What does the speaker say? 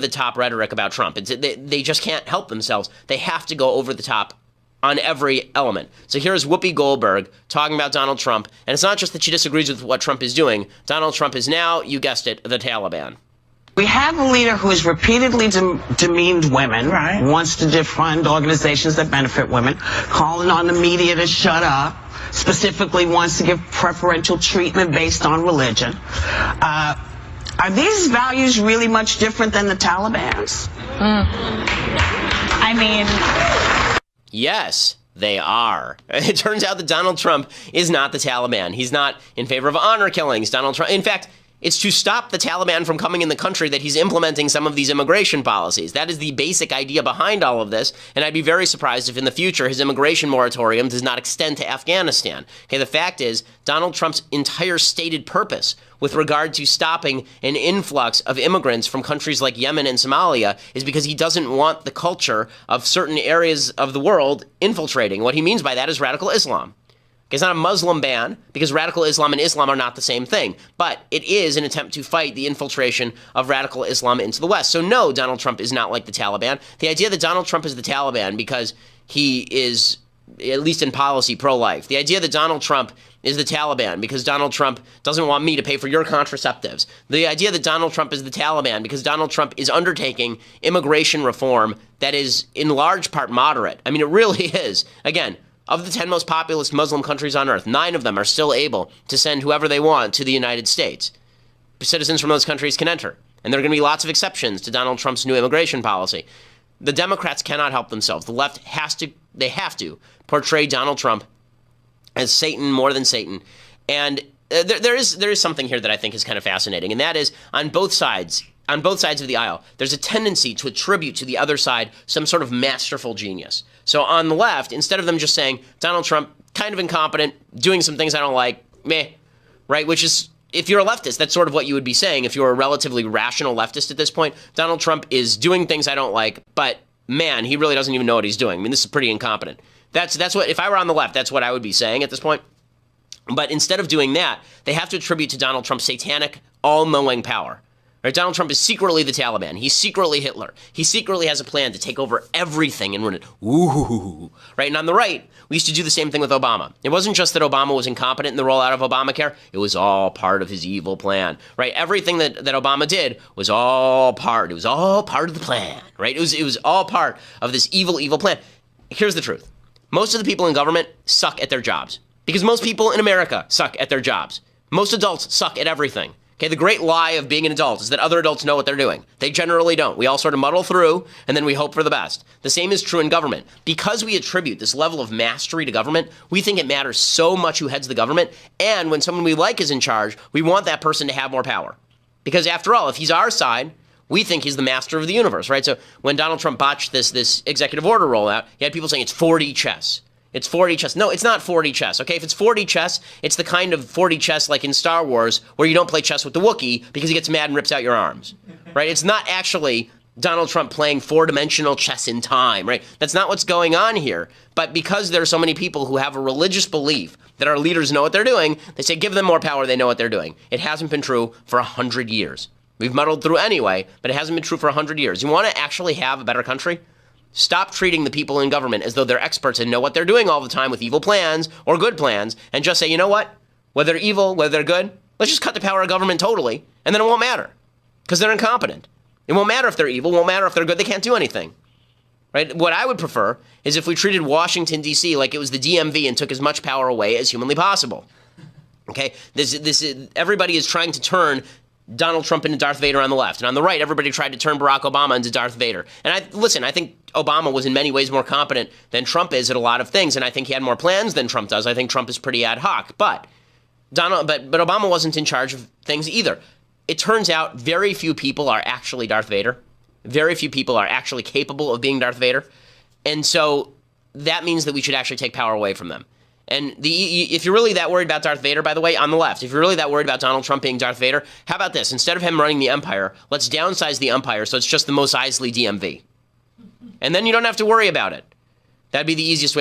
the top rhetoric about Trump. They just can't help themselves. They have to go over the top on every element. So here's Whoopi Goldberg talking about Donald Trump. And it's not just that she disagrees with what Trump is doing. Donald Trump is now, you guessed it, the Taliban. We have a leader who has repeatedly demeaned women, right, wants to defund organizations that benefit women, calling on the media to shut up, specifically wants to give preferential treatment based on religion. Are these values really much different than the Taliban's? I mean... Yes, they are. It turns out that Donald Trump is not the Taliban. He's not in favor of honor killings. Donald Trump, in fact, it's to stop the Taliban from coming in the country that he's implementing some of these immigration policies. That is the basic idea behind all of this, and I'd be very surprised if in the future his immigration moratorium does not extend to Afghanistan. Okay, the fact is, Donald Trump's entire stated purpose with regard to stopping an influx of immigrants from countries like Yemen and Somalia is because he doesn't want the culture of certain areas of the world infiltrating. What he means by that is radical Islam. It's not a Muslim ban, because radical Islam and Islam are not the same thing. But it is an attempt to fight the infiltration of radical Islam into the West. So no, Donald Trump is not like the Taliban. The idea that Donald Trump is the Taliban because he is, at least in policy, pro-life. The idea that Donald Trump is the Taliban because Donald Trump doesn't want me to pay for your contraceptives. The idea that Donald Trump is the Taliban because Donald Trump is undertaking immigration reform that is in large part moderate. I mean, it really is. Again, of the 10 most populous Muslim countries on earth, 9 of them are still able to send whoever they want to the United States. Citizens from those countries can enter. And there are going to be lots of exceptions to Donald Trump's new immigration policy. The Democrats cannot help themselves. The left have to portray Donald Trump as Satan more than Satan. And there is something here that I think is kind of fascinating, and that is on both sides of the aisle, there's a tendency to attribute to the other side some sort of masterful genius. So on the left, instead of them just saying, Donald Trump, kind of incompetent, doing some things I don't like, meh, right? Which is, if you're a leftist, that's sort of what you would be saying if you're a relatively rational leftist at this point. Donald Trump is doing things I don't like, but man, he really doesn't even know what he's doing. I mean, this is pretty incompetent. That's what, if I were on the left, that's what I would be saying at this point. But instead of doing that, they have to attribute to Donald Trump's satanic, all-knowing power. Right? Donald Trump is secretly the Taliban. He's secretly Hitler. He secretly has a plan to take over everything and run it. Ooh, right? And on the right, we used to do the same thing with Obama. It wasn't just that Obama was incompetent in the rollout of Obamacare. It was all part of his evil plan, right? Everything that Obama did was all part. It was all part of the plan, right? It was all part of this evil plan. Here's the truth. Most of the people in government suck at their jobs because most people in America suck at their jobs. Most adults suck at everything. Okay, the great lie of being an adult is that other adults know what they're doing. They generally don't. We all sort of muddle through, and then we hope for the best. The same is true in government. Because we attribute this level of mastery to government, we think it matters so much who heads the government, and when someone we like is in charge, we want that person to have more power. Because after all, if he's our side, we think he's the master of the universe, right? So when Donald Trump botched this executive order rollout, you had people saying it's 4D chess. It's 4D chess. No, it's not 4D chess, okay? If it's 4D chess, it's the kind of 4D chess like in Star Wars where you don't play chess with the Wookiee because he gets mad and rips out your arms, right? It's not actually Donald Trump playing four-dimensional chess in time, right? That's not what's going on here. But because there are so many people who have a religious belief that our leaders know what they're doing, they say give them more power, they know what they're doing. It hasn't been true for 100 years. We've muddled through anyway, but it hasn't been true for 100 years. You want to actually have a better country? Stop treating the people in government as though they're experts and know what they're doing all the time with evil plans or good plans, and just say, you know what? Whether they're evil, whether they're good, let's just cut the power of government totally, and then it won't matter because they're incompetent. It won't matter if they're evil, won't matter if they're good, they can't do anything. Right? What I would prefer is if we treated Washington, D.C. like it was the DMV and took as much power away as humanly possible. Okay? Everybody is trying to turn Donald Trump into Darth Vader on the left. And on the right, everybody tried to turn Barack Obama into Darth Vader. And I think Obama was in many ways more competent than Trump is at a lot of things. And I think he had more plans than Trump does. I think Trump is pretty ad hoc. But Obama wasn't in charge of things either. It turns out very few people are actually Darth Vader. Very few people are actually capable of being Darth Vader. And so that means that we should actually take power away from them. And if you're really that worried about Darth Vader, by the way, on the left, if you're really that worried about Donald Trump being Darth Vader, how about this? Instead of him running the empire, let's downsize the empire so it's just the Mos Eisley DMV. And then you don't have to worry about it. That'd be the easiest way.